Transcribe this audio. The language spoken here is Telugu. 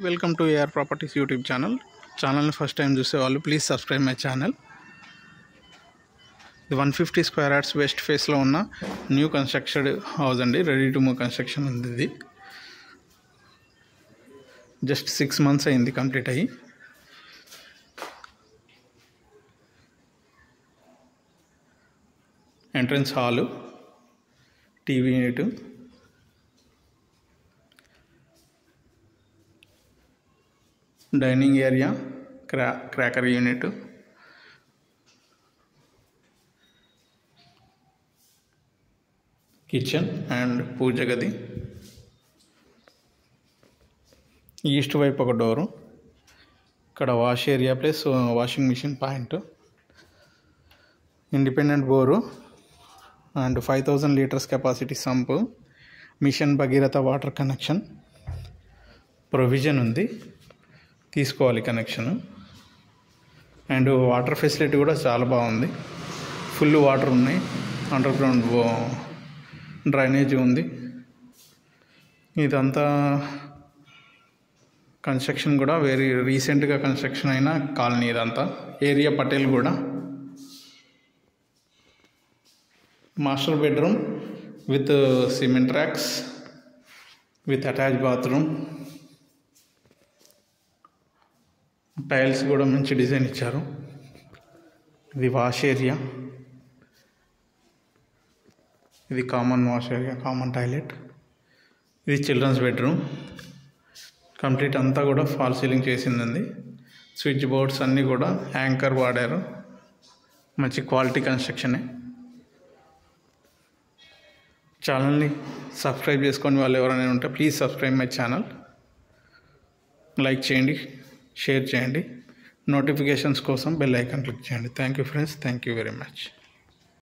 Welcome to AR properties YouTube ఛానల్ని ఫస్ట్ టైం చూసే వాళ్ళు ప్లీజ్ సబ్స్క్రైబ్ మై ఛానల్. ఇది 150 స్క్వేర్ యార్డ్స్ వెస్ట్ ఫేస్లో ఉన్న న్యూ కన్స్ట్రక్టెడ్ హౌస్ అండి. రెడీ టు మూవ్ కన్స్ట్రక్షన్ ఉంది. ఇది జస్ట్ 6 months అయింది కంప్లీట్ అయ్యి. Entrance hall, TV unit, dining area, cracker unit, kitchen and పూజ గది. ఈస్ట్ వైపు ఒక డోరు, ఇక్కడ wash area plus washing machine point, independent bore and 5000 liters capacity sump, mission Bhagiratha water connection provision ఉంది, తీసుకోవాలి కనెక్షన్. అండ్ వాటర్ ఫెసిలిటీ కూడా చాలా బాగుంది. ఫుల్ వాటర్ ఉన్నాయి, అండర్ గ్రౌండ్ డ్రైనేజ్ ఉంది. ఇదంతా కన్స్ట్రక్షన్ కూడా వెరీ రీసెంట్గా కన్స్ట్రక్షన్ అయిన కాలనీ ఇదంతా. ఏరియా పటేల్ కూడా. Master bedroom with cement racks with attach bathroom. Tiles కూడా మంచి డిజైన్ ఇచ్చారు. ఇది వాష్ ఏరియా, ఇది common wash area, common toilet. ఇది చిల్డ్రన్స్ బెడ్రూమ్. కంప్లీట్ అంతా కూడా ఫాల్ సీలింగ్ చేసిందండి. స్విచ్ బోర్డ్స్ అన్నీ కూడా యాంకర్ వాడారు. మంచి క్వాలిటీ కన్స్ట్రక్షనే. ఛానల్ని సబ్స్క్రైబ్ చేసుకొని వాళ్ళు ఎవరైనా ఉంటే please subscribe my channel. Like చేయండి, షేర్ చేయండి. నోటిఫికేషన్స్ కోసం బెల్ ఐకాన్ క్లిక్ చేయండి. Thank you friends, thank you very much.